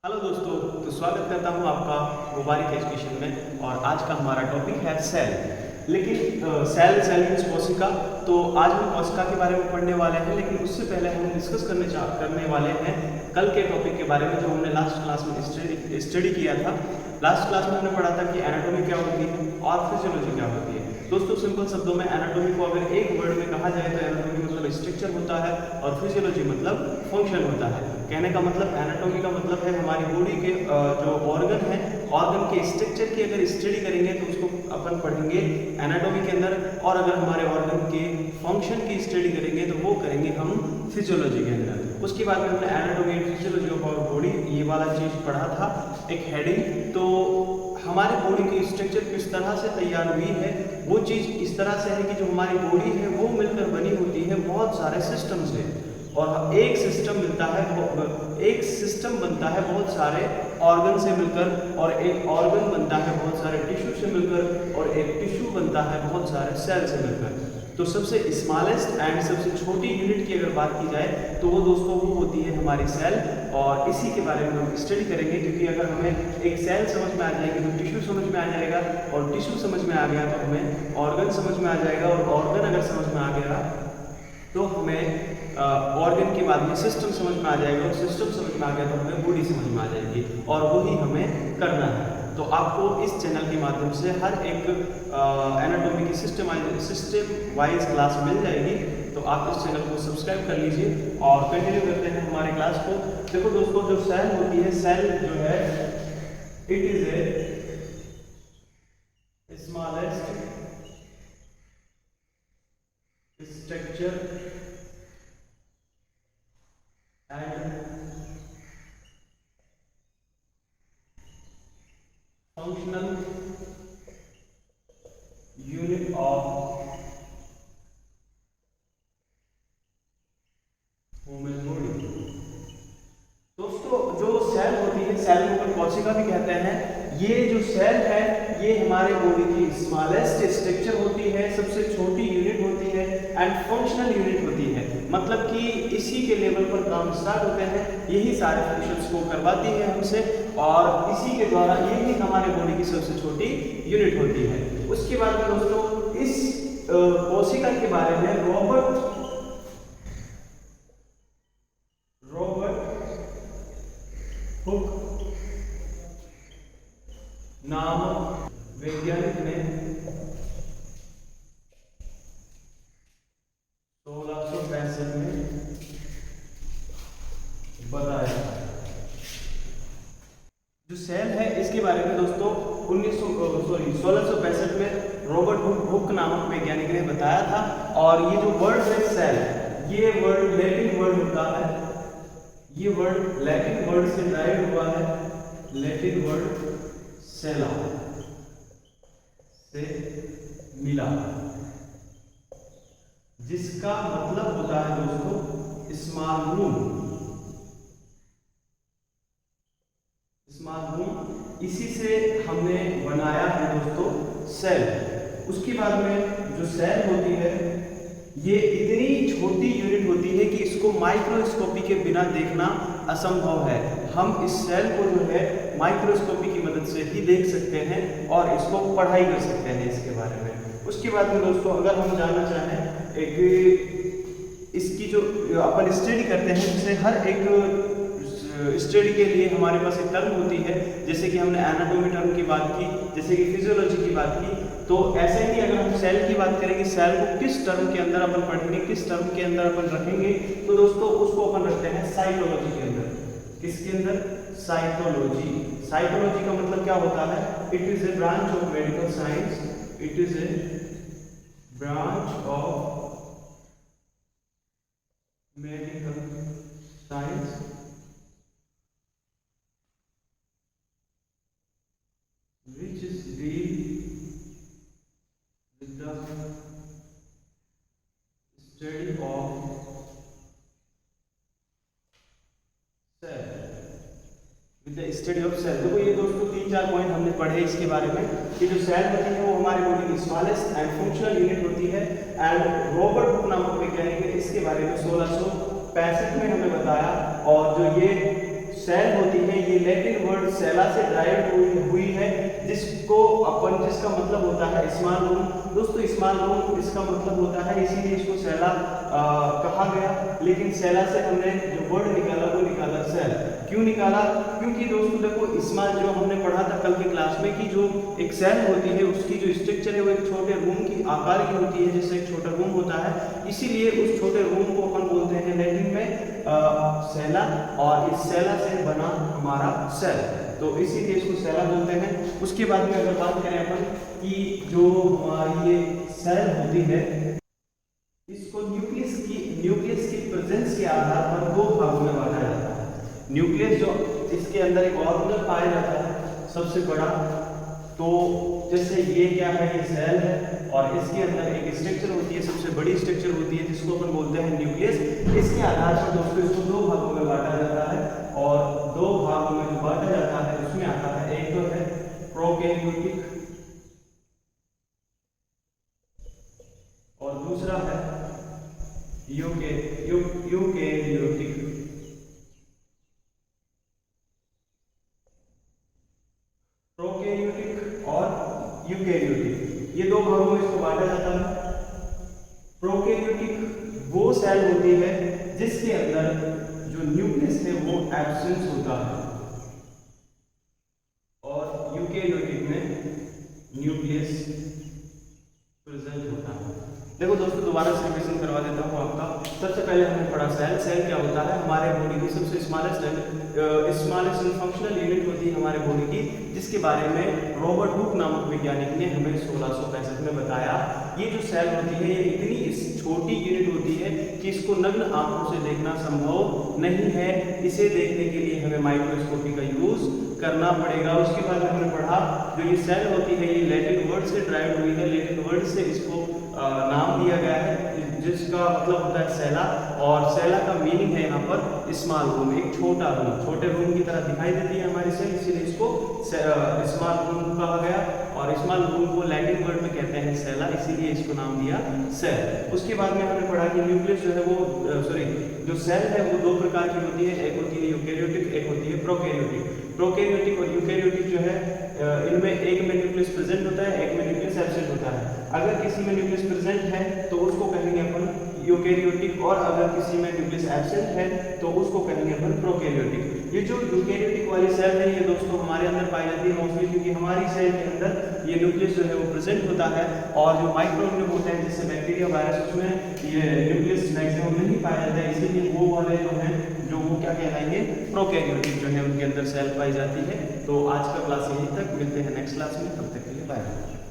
Hello दोस्तों, तो स्वागत करता हूं आपका मुबारक एजुकेशन में। और आज का हमारा टॉपिक है सेल। लेकिन सेल मीन्स कोशिका। तो आज हम कोशिका के बारे में पढ़ने वाले हैं, लेकिन उससे पहले हम डिस्कस करने वाले हैं कल के टॉपिक के बारे में जो हमने लास्ट क्लास में स्टडी किया था। लास्ट क्लास में हमने पढ़ा था कि एनाटॉमी क्या होती है और फिजियोलॉजी क्या होती है। दोस्तों, सिंपल शब्दों में एनाटॉमी को अगर एक वर्ड में कहा जाए तो एनाटॉमी मतलब स्ट्रक्चर होता है और फिजियोलॉजी मतलब फंक्शन होता है। कहने का मतलब एनाटॉमी का मतलब है हमारी बॉडी के जो ऑर्गन है, ऑर्गन के स्ट्रक्चर की अगर स्टडी करेंगे तो उसको अपन पढ़ेंगे एनाटॉमी के अंदर, और अगर हमारे ऑर्गन के फंक्शन की स्टडी करेंगे तो वो करेंगे हम फिजियोलॉजी के अंदर। उसके बाद में हमने anatomy and physiology of our body ये वाला चीज पढ़ा था, एक हेडिंग। तो हमारे बॉडी की स्ट्रक्चर किस तरह से तैयार हुई है, वो चीज़ इस तरह से है कि जो हमारी बॉडी है वो मिलकर बनी होती है बहुत सारे सिस्टम से, और एक सिस्टम बनता है बहुत सारे ऑर्गन से मिलकर, और एक ऑर्गन बनता है बहुत सारे टिश्यू से मिलकर, और एक टिश्यू बनता है बहुत सारे सेल से मिलकर। तो सबसे स्मॉलेस्ट एंड सबसे छोटी यूनिट की अगर बात की जाए तो वो दोस्तों वो होती है हमारी सेल, और इसी के बारे में हम स्टडी करेंगे। क्योंकि अगर हमें एक सेल समझ में आ जाएगी तो टिश्यू समझ में आ जाएगा, और टिश्यू समझ में आ गया तो हमें ऑर्गन समझ में आ जाएगा, और ऑर्गन अगर समझ में आ गया तो हमें ऑर्गन के बाद में सिस्टम समझ में आ जाएगा, और सिस्टम समझ में आ गया तो हमें बॉडी समझ में आ जाएगी, और वही हमें करना है। तो आपको इस चैनल के माध्यम से हर एक एनाटॉमी की सिस्टम वाइज क्लास मिल जाएगी। तो आप इस चैनल को सब्सक्राइब कर लीजिए और कंटिन्यू करते हैं हमारे क्लास को। देखो दोस्तों, जो सेल होती है, सेल जो है it is a smallest structure and functional unit of human body। दोस्तों, जो सेल होती है, सेल को कोशिका भी कहते हैं। ये जो सेल है ये हमारे बॉडी की स्मॉलेस्ट स्ट्रक्चर होती है, सबसे छोटी यूनिट होती है, एंड फंक्शनल यूनिट होती है। मतलब कि इसी के लेवल पर काम स्टार्ट होते हैं, यही सारे फंक्शंस को करवाती है हमसे, और इसी के द्वारा यही हमारे बॉडी की सबसे छोटी यूनिट होती है। उसके बाद में दोस्तों, इस कोशिका के बारे में रॉबर्ट हुक नामक वैज्ञानिक ने 1665 में बताया। जो सेल है इसके बारे में दोस्तों 1665 में रॉबर्ट हुक नामक वैज्ञानिक ने बताया था। और ये जो वर्ड है सेल, ये वर्ड लैटिन वर्ड होता है, ये वर्ड लैटिन वर्ड से ड्राइव हुआ है, लैटिन वर्ड सेला से मिला, जिसका मतलब होता है दोस्तों स्मॉल रूम। स्मॉल रूम, इसी से हमने बनाया है दोस्तों सेल। उसके बाद में जो सेल होती है ये इतनी छोटी यूनिट होती है कि इसको माइक्रोस्कोपी के बिना देखना असंभव है। हम इस सेल को जो है माइक्रोस्कोपी की मदद से ही देख सकते हैं और इसको पढ़ाई कर सकते हैं इसके बारे में। उसके बाद में दोस्तों, अगर हम जानना चाहें एक इसकी जो अपन स्टडी करते हैं, जैसे हर एक स्टडी के लिए हमारे पास एक टर्म होती है, जैसे कि हमने एनाटॉमी टर्म की बात की, जैसे कि फिजियोलॉजी की बात की। तो ऐसे ही अगर हम सेल की बात करेंगे, सेल को किस टर्म के अंदर अपन पढ़ेंगे, किस टर्म के अंदर अपन रखेंगे, तो दोस्तों उसको अपन रखते हैं साइटोलॉजी के अंदर। किसके अंदर? साइटोलॉजी। साइटोलॉजी का मतलब क्या होता है? It is a branch of medical science. It is a branch of medical science which is deal with the study of cell, with the study of cell। देखो ये दोस्तों 3-4 पॉइंट हमने पढ़े इसके बारे में कि जो सेल होती है वो हमारे बॉडी की स्मॉलेस्ट एंड फंक्शनल यूनिट होती है। एंड रॉबर्ट हुक नामक वैज्ञानिक ने इसके बारे में 1665 में हमें बताया। और जो ये सेल होती है ये लैटिन वर्ड सेला से ड्राइव हुई है, जिसका मतलब होता है स्मॉल रूम। दोस्तों स्मॉल रूम इसका मतलब होता है, इसीलिए इसको सेला कहा गया। लेकिन सेला से हमने जो वर्ड निकाला वो निकाला सेल। क्यों निकाला? क्योंकि दोस्तों देखो स्मॉल जो हमने पढ़ा था कल की क्लास में कि जो एक सेल होती है उसकी जो स्ट्रक्चर है वो एक छोटे रूम की आकार की होती है, जैसे एक छोटा रूम होता है। इसीलिए उस छोटे रूम को अपन बोलते हैं लैटिन में सेला, और इस सेला से बना हमारा सेल, तो इसीलिए इसको सेला बोलते हैं। उसके बाद में अगर बात करें अपन कि जो हमारी ये सेल होती है इसको न्यूक्लियस की प्रेजेंस के आधार पर दो भागों में बांटा जाता है। न्यूक्लियस जो इसके अंदर एक ऑर्गेनल पाया जाता है सबसे बड़ा, तो जैसे ये क्या है, ये सेल है और इसके अंदर एक स्ट्रक्चर होती है, सबसे बड़ी स्ट्रक्चर होती है जिसको अपन बोलते हैं न्यूक्लियस। इसके आधार पर दोस्तों इसको दो भागों में बांटा जाता है, और दो भागों में जो बांटा जाता है उसमें आता है एक तो है प्रोकैरियोटिक और दूसरा है यूकेरियोटिक। प्रोकैरियोटिक और यूकेरियोटिक ये दो भागों में इसको बांटा जाता है। प्रोकैरियोटिक वो सेल होती है जिसके अंदर जो न्यूक्लियस है वो एब्सेंस होता है, और यूकेरियोटिक में न्यूक्लियस प्रेजेंट होता है। देखो दोस्तों दोबारा से रिवीजन करवा देता हूँ आपका। सबसे पहले हमने पढ़ा सेल। सेल क्या होता है? हमारे बॉडी की सबसे स्मॉलेस्ट फंक्शनल यूनिट होती है हमारे बॉडी की, जिसके बारे में रॉबर्ट हुक नामक वैज्ञानिक ने हमें 1665 में बताया। ये जो सेल होती है ये इतनी छोटी यूनिट होती है कि इसको नग्न आंखों से देखना संभव नहीं है। इसे देखने के लिए हमें माइक्रोस्कोपी का यूज करना पड़ेगा। उसके बाद हमने पढ़ा जो ये सेल होती है ये लैटिन वर्ड से ड्राइव हुई है। लैटिन वर्ड से इसको नाम दिया गया है जिसका मतलब होता है सेला, और सेला का मीनिंग है यहाँ पर स्मॉल रूम, एक छोटा रूम। छोटे रूम की तरह दिखाई देती है हमारी सेल, इसीलिए इसको स्मॉल रूम कहा गया, और स्मॉल रूम को लैटिन वर्ड में कहते हैं सेला, इसीलिए इसको नाम दिया सेल। उसके बाद में हमने पढ़ा कि न्यूक्लियस जो है वो जो सेल है वो दो प्रकार की होती है, एक होती है यूकेरियोटिक, एक होती है प्रोकैरियोटिक। प्रोकैरियोटिक और यूकेरियोटिक जो है इनमें एक में न्यूक्लियस प्रेजेंट होता है, एक में न्यूक्लियस एब्सेंट होता है। अगर किसी में न्यूक्लियस प्रेजेंट है तो उसको कहेंगे अपन यूकेरियोटिक, और अगर किसी में न्यूक्लियस एब्सेंट है तो उसको कहेंगे अपन प्रोकैरियोटिक। ये जो यूकेरियोटिक वाली सेल है ये दोस्तों हमारे अंदर पाई जाती है मोस्टली, क्योंकि हमारी सेल के अंदर ये न्यूक्लियस जो है वो प्रेजेंट होता है, और जो माइक्रो ऑर्गेनिज्म होते हैं जैसे बैक्टीरिया, वायरस, उसमें ये न्यूक्लियस मैक्सिमम नहीं पाया जाता है, इसीलिए वो वाले जो हैं जो वो क्या कहलाएंगे, प्रोकैरियोटिक जो है उनके अंदर सेल पाई जाती है। तो आज का क्लास यहीं तक, मिलते हैं नेक्स्ट क्लास में, तब तक के लिए बाय।